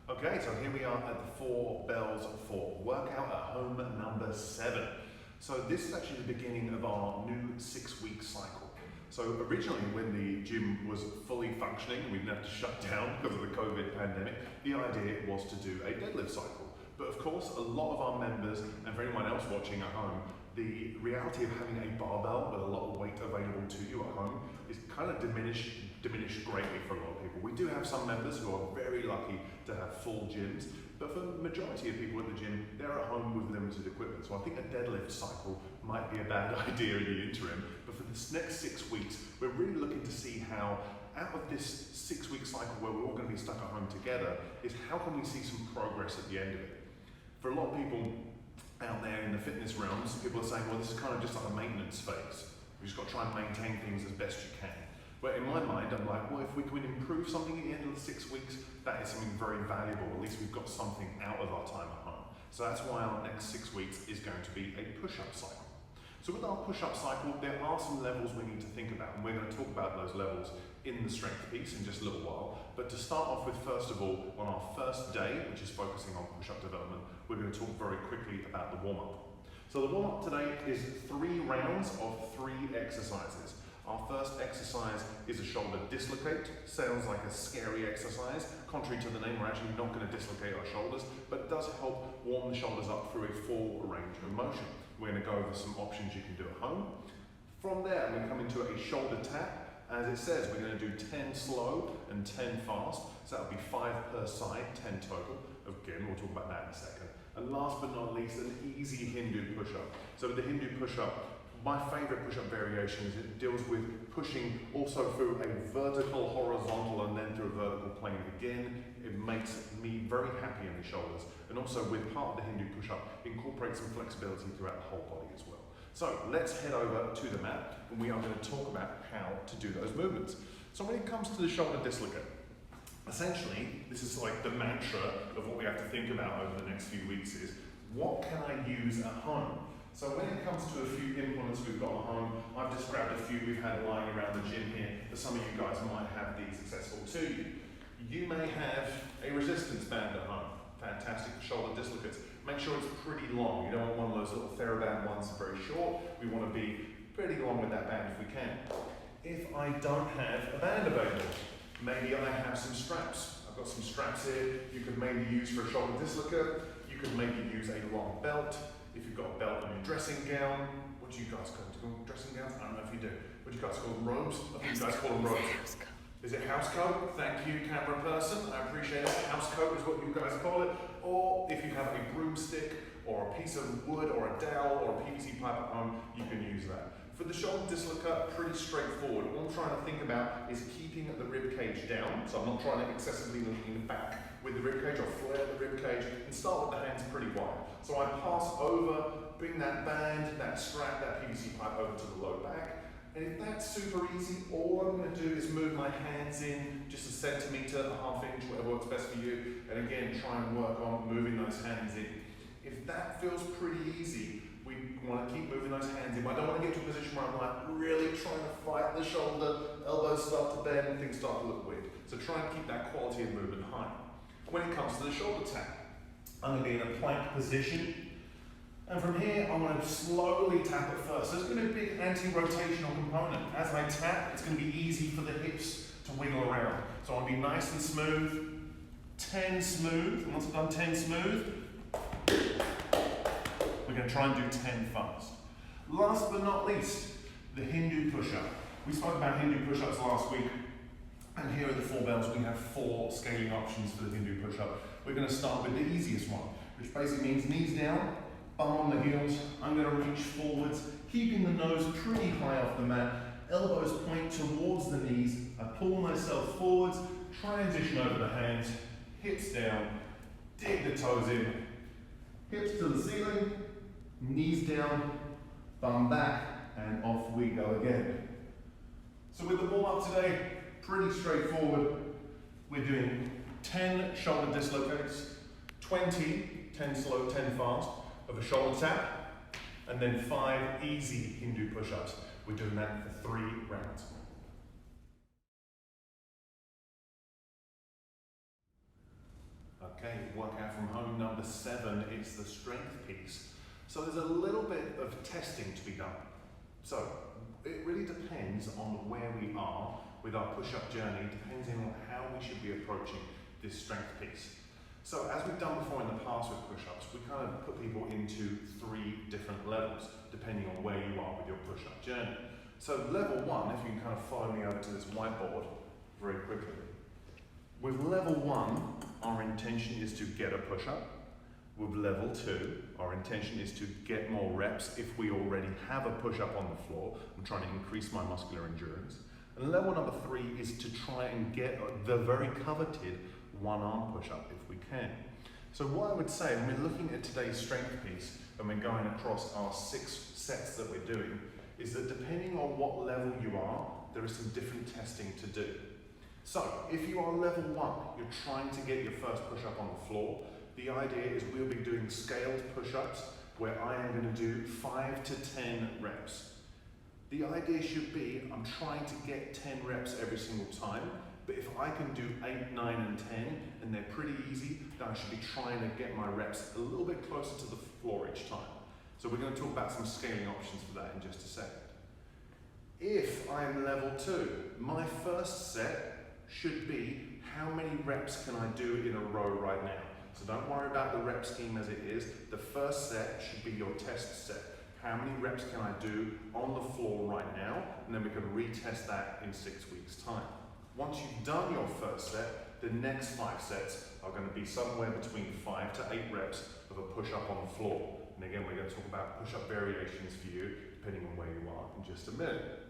Okay, so here we are at the 4 bells for workout at home number 7. So this is actually the beginning of our new 6-week cycle. So originally when the gym was fully functioning and we didn't have to shut down because of the COVID pandemic, the idea was to do a deadlift cycle. But of course, a lot of our members, and for anyone else watching at home, the reality of having a barbell with a lot of weight available to you at home is kind of diminished greatly for a lot of people. We do have some members who are very lucky to have full gyms, but for the majority of people at the gym, they're at home with limited equipment. So I think a deadlift cycle might be a bad idea in the interim, but for this next 6 weeks, we're really looking to see how out of this 6-week cycle where we're all going to be stuck at home together, is how can we see some progress at the end of it. For a lot of people out there in the fitness realms, people are saying, well, this is kind of just like a maintenance phase. We've just got to try and maintain things as best you can. But in my mind, I'm like, well, if we can improve something at the end of the 6 weeks, that is something very valuable. At least we've got something out of our time at home. So that's why our next 6 weeks is going to be a push-up cycle. So with our push-up cycle, there are some levels we need to think about, and we're going to talk about those levels in the strength piece in just a little while. But to start off with, first of all, on our first day, which is focusing on push-up development, we're going to talk very quickly about the warm-up. So the warm-up today is 3 rounds of 3 exercises. Our first exercise is a shoulder dislocate. Sounds like a scary exercise. Contrary to the name, we're actually not going to dislocate our shoulders, but it does help warm the shoulders up through a full range of motion. We're going to go over some options you can do at home. From there, I'm going to come into a shoulder tap. As it says, we're going to do 10 slow and 10 fast. So that'll be 5 per side, 10 total. Again, we'll talk about that in a second. And last but not least, an easy Hindu push-up. So with the Hindu push-up, my favorite push-up variation is it deals with pushing also through a vertical, horizontal, and then through a vertical plane. Again, it makes me very happy in the shoulders. And also with part of the Hindu push-up, incorporate some flexibility throughout the whole body as well. So let's head over to the mat, and we are going to talk about how to do those movements. So when it comes to the shoulder dislocate, essentially, this is like the mantra of what we have to think about over the next few weeks is, what can I use at home? So when it comes to a few implements we've got at home, I've just grabbed a few we've had lying around the gym here, but some of you guys might have these accessible to you. You may have a resistance band at home. Fantastic for shoulder dislocates. Make sure it's pretty long. You don't want one of those little TheraBand ones very short. We want to be pretty long with that band if we can. If I don't have a band available, maybe I have some straps. I've got some straps here you could maybe use for a shoulder dislocate. You could maybe use a long belt. If you've got a belt and a dressing gown, what do you guys call them? Dressing gowns? I don't know if you do. What do you guys call them? Robes? I think you guys call them robes. Is it house coat? Thank you, camera person. I appreciate it. House coat is what you guys call it. Or if you have a broomstick or a piece of wood or a dowel or a PVC pipe at home, you can use that. For the shoulder dislocate, pretty straightforward. All I'm trying to think about is keeping the rib cage down. So I'm not trying to excessively lean back with the rib cage or flare the rib cage, and start with the hands pretty wide. So I pass over, bring that band, that strap, that PVC pipe over to the low back. And if that's super easy, all I'm going to do is move my hands in just a centimetre, a half inch, whatever works best for you. And again, try and work on moving those hands in. If that feels pretty easy, we want to keep moving those hands in. I don't want to get to a position where I'm like really trying to fight the shoulder, elbows start to bend, and things start to look weird. So try and keep that quality of movement high. When it comes to the shoulder tap, I'm going to be in a plank position. And from here, I want to slowly tap it first. So there's going to be a big anti-rotational component. As I tap, it's going to be easy for the hips to wiggle around. So I want to be nice and smooth, 10 smooth. And once I've done 10 smooth, we're going to try and do 10 fast. Last but not least, the Hindu push-up. We spoke about Hindu push-ups last week. And here at the 4 bells, we have 4 scaling options for the Hindu push-up. We're going to start with the easiest one, which basically means knees down, bum on the heels. I'm going to reach forwards, keeping the nose pretty high off the mat. Elbows point towards the knees. I pull myself forwards, transition over the hands, hips down, dig the toes in, hips to the ceiling, knees down, bum back, and off we go again. So with the warm-up today, pretty straightforward. We're doing 10 shoulder dislocates, 20, 10 slow, 10 fast, of a shoulder tap, and then 5 easy Hindu push-ups. We're doing that for 3 rounds. Okay, workout from home number 7, it's the strength piece. So there's a little bit of testing to be done. So it really depends on where we are with our push-up journey, depending on how we should be approaching this strength piece. So as we've done before in the past with push-ups, we kind of put people into 3 different levels, depending on where you are with your push-up journey. So level 1, if you can kind of follow me over to this whiteboard very quickly. With level 1, our intention is to get a push-up. With level 2, our intention is to get more reps if we already have a push-up on the floor. I'm trying to increase my muscular endurance. And level number 3 is to try and get the very coveted one-arm push-up if we can. So what I would say, when we're looking at today's strength piece and we're going across our 6 sets that we're doing, is that depending on what level you are, there is some different testing to do. So if you are level 1, you're trying to get your first push-up on the floor, the idea is we'll be doing scaled push-ups where I am going to do 5 to 10 reps. The idea should be I'm trying to get 10 reps every single time, but if I can do 8, 9 and 10 and they're pretty easy, then I should be trying to get my reps a little bit closer to the floor each time. So we're going to talk about some scaling options for that in just a second. If I'm level 2, my first set should be how many reps can I do in a row right now. So don't worry about the rep scheme as it is. The first set should be your test set. How many reps can I do on the floor right now? And then we can retest that in 6 weeks' time. Once you've done your first set, the next 5 sets are going to be somewhere between 5 to 8 reps of a push-up on the floor. And again, we're going to talk about push-up variations for you, depending on where you are in just a minute.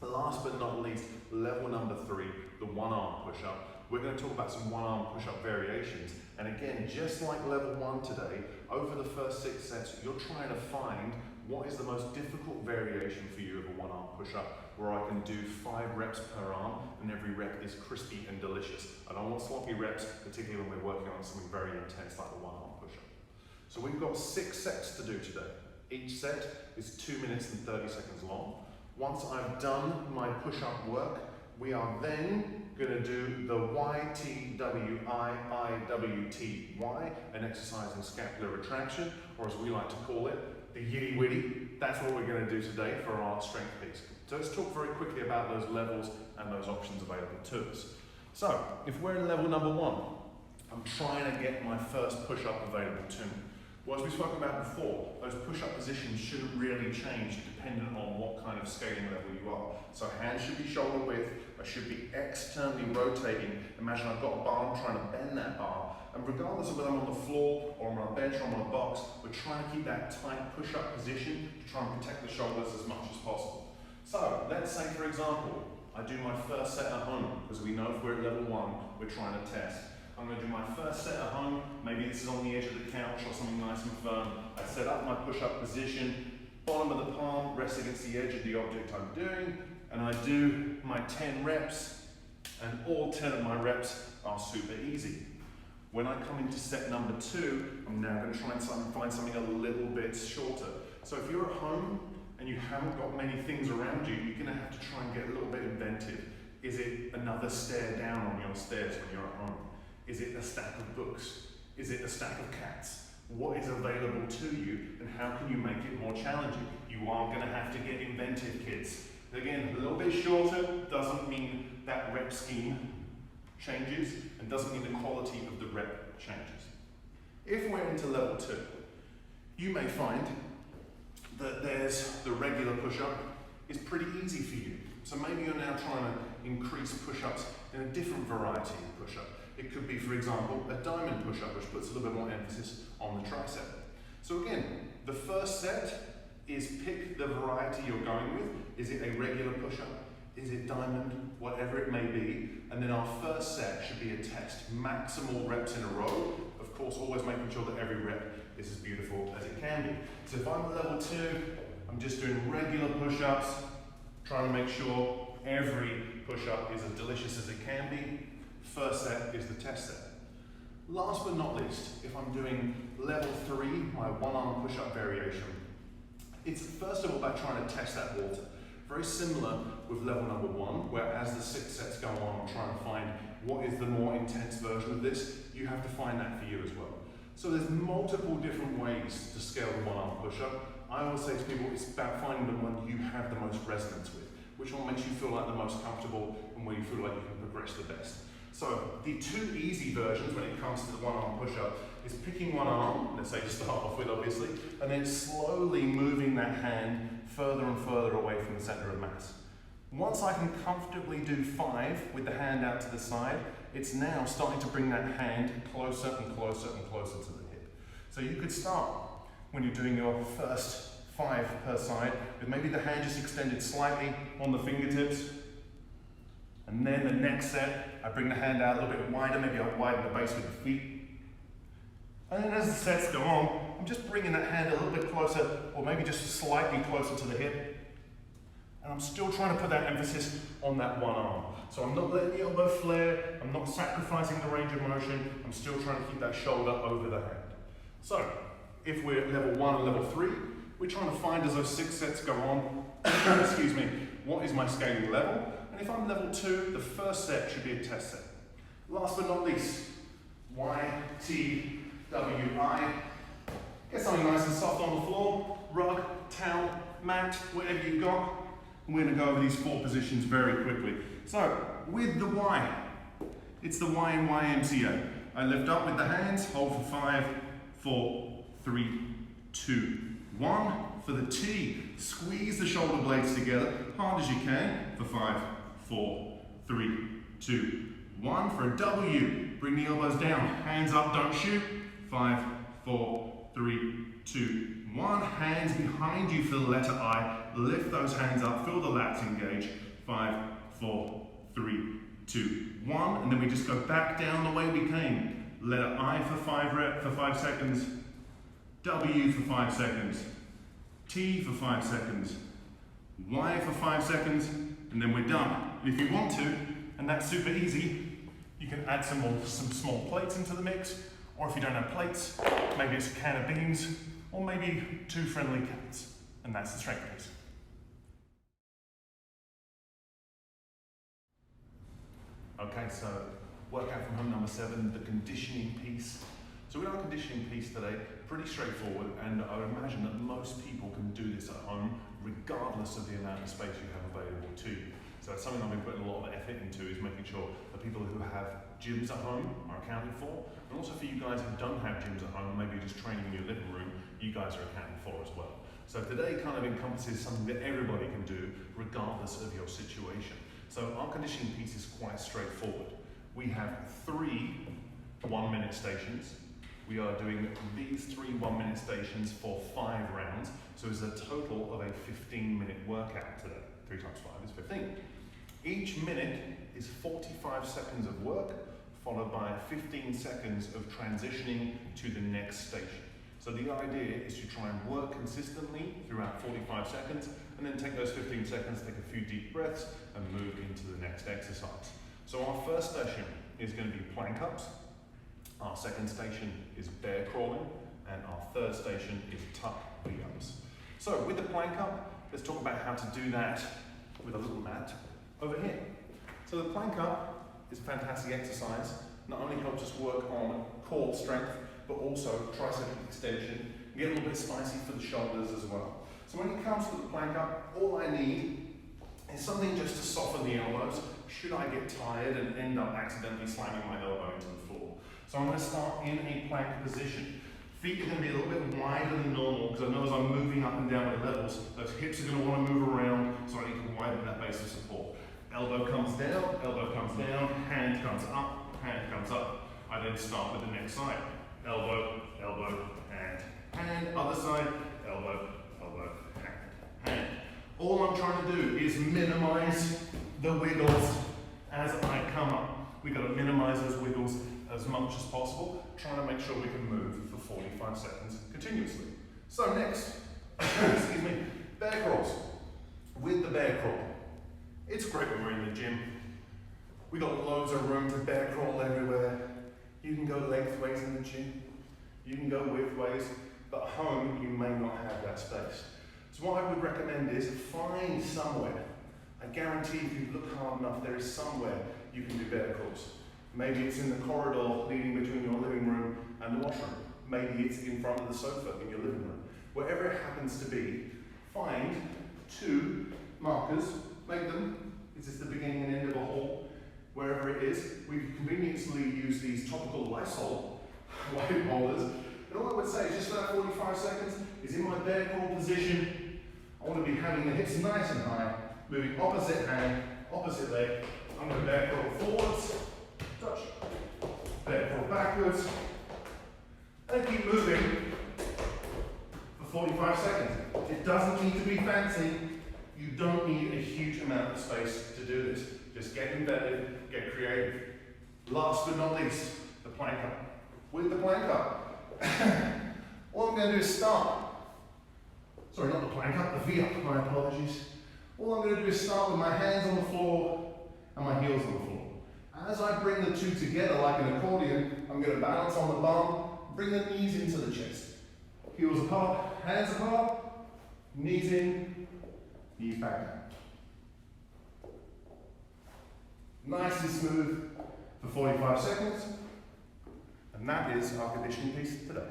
Last but not least, level number 3, the one-arm push-up. We're going to talk about some one-arm push-up variations. And again, just like level 1 today, over the first 6 sets, you're trying to find what is the most difficult variation for you of a one-arm push-up, where I can do 5 reps per arm, and every rep is crispy and delicious. I don't want sloppy reps, particularly when we're working on something very intense like the one-arm push-up. So we've got 6 sets to do today. Each set is 2 minutes and 30 seconds long. Once I've done my push-up work, we are then going to do the YTWIIWTY, an exercise in scapular retraction, or as we like to call it, the yitty witty. That's what we're going to do today for our strength piece. So let's talk very quickly about those levels and those options available to us. So if we're in level number 1, I'm trying to get my first push-up available to me. Well, as we spoke about before, those push-up positions shouldn't really change dependent on what kind of scaling level you are. So hands should be shoulder width, I should be externally rotating. Imagine I've got a bar, I'm trying to bend that bar. And regardless of whether I'm on the floor or I'm on a bench or I'm on a box, we're trying to keep that tight push-up position to try and protect the shoulders as much as possible. So let's say, for example, I do my first set at home, because we know if we're at level 1, we're trying to test. I'm going to do my first set at home. Maybe this is on the edge of the couch or something nice and firm. I set up my push-up position, bottom of the palm rests against the edge of the object I'm doing, and I do my 10 reps, and all 10 of my reps are super easy. When I come into set number 2, I'm now going to try and find something a little bit shorter. So if you're at home and you haven't got many things around you, you're going to have to try and get a little bit inventive. Is it another stair down on your stairs when you're at home? Is it a stack of books? Is it a stack of cats? What is available to you, and how can you make it more challenging? You are going to have to get inventive, kids. Again, a little bit shorter doesn't mean that rep scheme changes, and doesn't mean the quality of the rep changes. If we're into level 2, you may find that there's the regular push-up is pretty easy for you. So maybe you're now trying to increase push-ups in a different variety of push-up. It could be, for example, a diamond push-up, which puts a little bit more emphasis on the tricep. So again, the first set is pick the variety you're going with. Is it a regular push-up? Is it diamond? Whatever it may be. And then our first set should be a test. Maximal reps in a row. Of course, always making sure that every rep is as beautiful as it can be. So if I'm at level 2, I'm just doing regular push-ups, trying to make sure every push-up is as delicious as it can be. First set is the test set. Last but not least, if I'm doing level 3, my one-arm push-up variation, it's first of all about trying to test that water. Very similar with level number 1, where as the 6 sets go on, I'm trying to find what is the more intense version of this. You have to find that for you as well. So there's multiple different ways to scale the one-arm push-up. I always say to people, it's about finding the one you have the most resonance with, which one makes you feel like the most comfortable and where you feel like you can progress the best. So the 2 easy versions when it comes to the one-arm push-up is picking one arm, let's say to start off with obviously, and then slowly moving that hand further and further away from the center of mass. Once I can comfortably do 5 with the hand out to the side, it's now starting to bring that hand closer and closer and closer to the hip. So you could start when you're doing your first 5 per side with maybe the hand just extended slightly on the fingertips. And then the next set, I bring the hand out a little bit wider, maybe I widen the base with the feet. And then as the sets go on, I'm just bringing that hand a little bit closer, or maybe just slightly closer to the hip. And I'm still trying to put that emphasis on that one arm. So I'm not letting the elbow flare, I'm not sacrificing the range of motion, I'm still trying to keep that shoulder over the hand. So, if we're at level 1 and level 3, we're trying to find as those 6 sets go on, excuse me, what is my scaling level? And if I'm level 2, the first set should be a test set. Last but not least, Y, T, W, I. Get something nice and soft on the floor, rug, towel, mat, whatever you've got. And we're going to go over these 4 positions very quickly. So, with the Y, it's the Y in YMCA. I lift up with the hands, hold for 5, 4, 3, 2, 1. For the T, squeeze the shoulder blades together, hard as you can, for 5, 4, 3, 2, 1. For a W, bring the elbows down, hands up, don't shoot. 5, 4, 3, 2, 1. Hands behind you for the letter I. Lift those hands up, feel the lats engage. 5, 4, 3, 2, 1. And then we just go back down the way we came. Letter I for 5 seconds. W for 5 seconds. T for 5 seconds. Y for 5 seconds. And then we're done. And if you want to, and that's super easy, you can add some small plates into the mix. Or if you don't have plates, maybe it's a can of beans, or maybe 2 friendly cats. And that's the strength piece. Okay, so workout from home number 7, the conditioning piece. So with our conditioning piece today, pretty straightforward, and I would imagine that most people can do this at home, regardless of the amount of space you have available to you. So it's something I've been putting a lot of effort into, is making sure the people who have gyms at home are accounted for, and also for you guys who don't have gyms at home, maybe just training in your living room, you guys are accounted for as well. So today kind of encompasses something that everybody can do, regardless of your situation. So our conditioning piece is quite straightforward. We have 3 1-minute stations. We are doing these 3 1-minute stations for 5 rounds. So it's a total of a 15-minute workout today. 3 times 5 is 15. Each minute is 45 seconds of work, followed by 15 seconds of transitioning to the next station. So the idea is to try and work consistently throughout 45 seconds, and then take those 15 seconds, take a few deep breaths, and move into the next exercise. So our first station is going to be plank ups, our second station is bear crawling, and our third station is tuck V-ups. So with the plank up, let's talk about how to do that with a little mat over here. So the plank up is a fantastic exercise. Not only helps us work on core strength, but also tricep extension, get a little bit spicy for the shoulders as well. So when it comes to the plank up, all I need is something just to soften the elbows, should I get tired and end up accidentally slamming my elbow into the floor. So I'm going to start in a plank position. Feet are going to be a little bit wider than normal, because I know as I'm moving up and down my levels, those hips are going to want to move around, so I need to widen that base of support. Elbow comes down, hand comes up, hand comes up. I then start with the next side. Elbow, elbow, hand, other side, elbow, elbow, hand. All I'm trying to do is minimize the wiggles as I come up. We've got to minimize those wiggles as much as possible, trying to make sure we can move for 45 seconds continuously. So next, excuse me, bear crawls. With the bear crawl, it's great when we're in the gym. We've got loads of room to bear crawl everywhere. You can go lengthways in the gym, you can go widthways, but at home you may not have that space. So what I would recommend is find somewhere. I guarantee if you look hard enough, there is somewhere you can do bear crawls. Maybe it's in the corridor leading between your living room and the washroom. Maybe it's in front of the sofa in your living room. Wherever it happens to be, find 2 markers, make them, is this the beginning and end of a hall? Wherever it is, we conveniently use these topical Lysol wipe holders. And all I would say is just for that 45 seconds is in my bear crawl position. I want to be having the hips nice and high, moving opposite hand, opposite leg. I'm going to bear crawl forwards, touch, bear crawl backwards, and keep moving for 45 seconds. It doesn't need to be fancy. You don't need a huge amount of space to do this. Just get embedded, get creative. Last but not least, the plank up. With the plank up, all I'm going to do is start. Sorry, not the plank up, the V up, my apologies. All I'm going to do is start with my hands on the floor and my heels on the floor. As I bring the 2 together like an accordion, I'm going to balance on the bum, bring the knees into the chest. Heels apart, hands apart, knees in, knees back down. Nice and smooth for 45 seconds. And that is our conditioning piece today.